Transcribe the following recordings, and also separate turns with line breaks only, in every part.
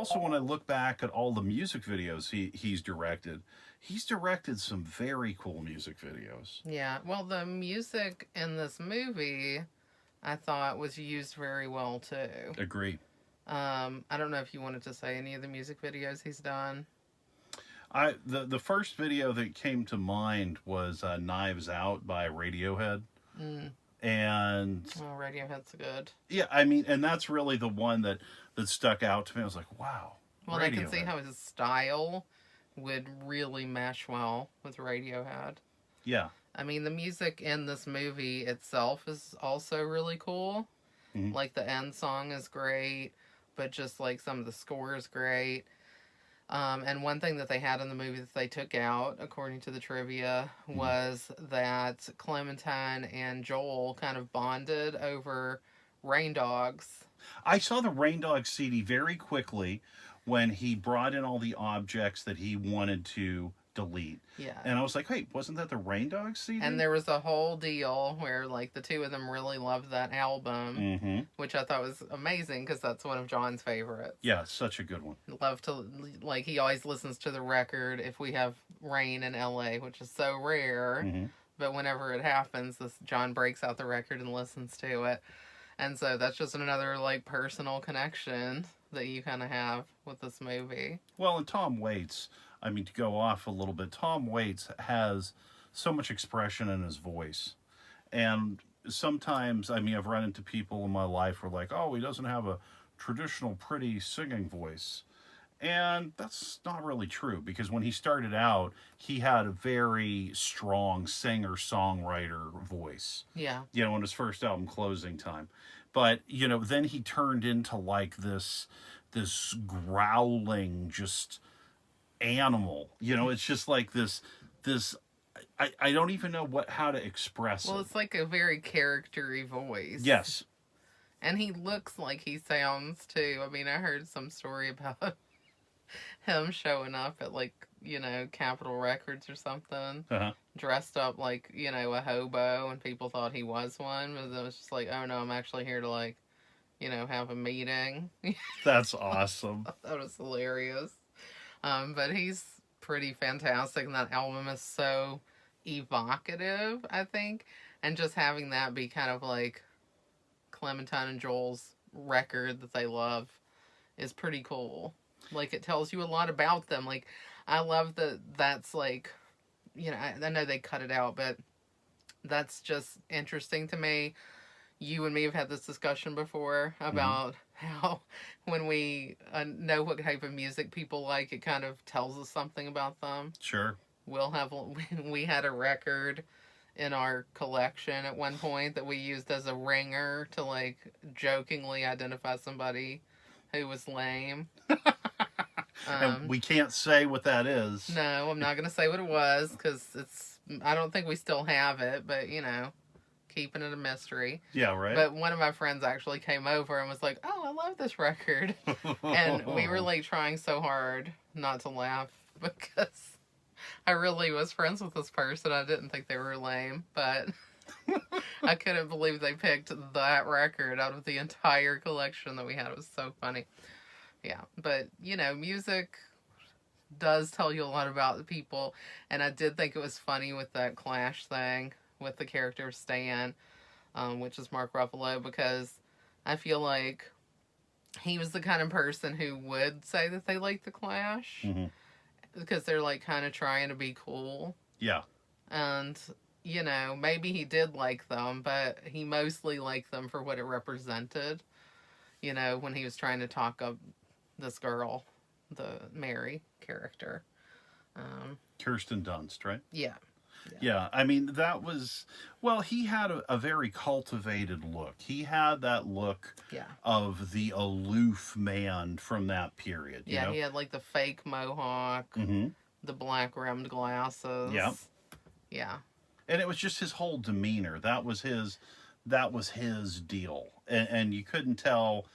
also, when I look back at all the music videos he's directed some very cool music videos.
Yeah. Well, the music in this movie, I thought, was used very well too.
Agree.
I don't know if you wanted to say any of the music videos he's done.
The first video that came to mind was Knives Out by Radiohead.
Mm.
And
Oh, Radiohead's good.
yeah, I mean, and that's really the one that stuck out to me. I was like, wow.
Well, I can see how his style would really mesh well with Radiohead.
Yeah.
I mean, the music in this movie itself is also really cool.
Mm-hmm.
Like, the end song is great, but just, like, some of the score is great. And one thing that they had in the movie that they took out, according to the trivia, was that Clementine and Joel kind of bonded over Rain Dogs.
I saw the Rain Dogs CD very quickly when he brought in all the objects that he wanted to delete.
Yeah.
And I was like, wait, wasn't that the Rain Dogs CD?
And there was a whole deal where, like, the two of them really loved that album, which I thought was amazing because that's one of John's favorites.
Yeah, such a good one.
Love to, like, he always listens to the record if we have rain in LA, which is so rare. But whenever it happens, John breaks out the record and listens to it. And so that's just another, like, personal connection that you kind of have with this movie.
Well, and Tom Waits, I mean, to go off a little bit, Tom Waits has so much expression in his voice. And sometimes, I mean, I've run into people in my life who are like, oh, he doesn't have a traditional, pretty singing voice. And that's not really true, because when he started out, he had a very strong singer-songwriter voice.
Yeah.
You know, in his first album, Closing Time. But, you know, then he turned into like this growling, just animal. You know, it's just like this I don't even know how to express it.
Well, it's like a very character-y voice.
Yes.
And he looks like he sounds too. I mean, I heard some story about him showing up at, like, you know, Capitol Records or something, dressed up like, you know, a hobo, and people thought he was one, but it was just like, oh no, I'm actually here to, like, you know, have a meeting.
That's awesome.
That was hilarious. But he's pretty fantastic, and that album is so evocative, I think, and just having that be kind of like Clementine and Joel's record that they love is pretty cool. Like, it tells you a lot about them. Like, I love that's like, you know, I know they cut it out, but that's just interesting to me. You and me have had this discussion before about how when we know what type of music people like, it kind of tells us something about them.
Sure.
We had a record in our collection at one point that we used as a ringer to, like, jokingly identify somebody who was lame.
And we can't say what that is.
No, I'm not going to say what it was, because I don't think we still have it, but, you know, keeping it a mystery.
Yeah, right.
But one of my friends actually came over and was like, oh, I love this record. And we were, like, trying so hard not to laugh, because I really was friends with this person. I didn't think they were lame, but I couldn't believe they picked that record out of the entire collection that we had. It was so funny. Yeah, but, you know, music does tell you a lot about the people, and I did think it was funny with that Clash thing with the character Stan, which is Mark Ruffalo, because I feel like he was the kind of person who would say that they like the Clash, because they're, like, kind of trying to be cool.
Yeah.
And, you know, maybe he did like them, but he mostly liked them for what it represented, you know, when he was trying to talk up this girl, the Mary character.
Kirsten Dunst, right?
Yeah.
Yeah, I mean, that was... Well, he had a very cultivated look. He had that look of the aloof man from that period. You know?
He had, like, the fake mohawk, the black-rimmed glasses.
Yeah.
Yeah.
And it was just his whole demeanor. That was his deal. And you couldn't tell...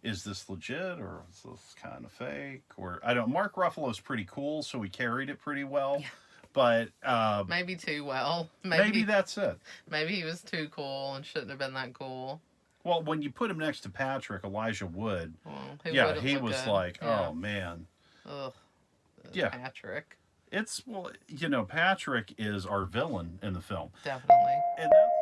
Is this legit, or is this kind of fake? Or I don't. Mark Ruffalo's pretty cool, so he carried it pretty well. Yeah. But
maybe too well.
Maybe that's it.
Maybe he was too cool and shouldn't have been that cool.
Well, when you put him next to Patrick, Elijah Wood,
Well,
yeah,
wouldn't
he
look
was
good?
like,
Yeah.
oh man.
Ugh.
Yeah.
Patrick.
It's, well, Patrick is our villain in the film.
Definitely.
And that's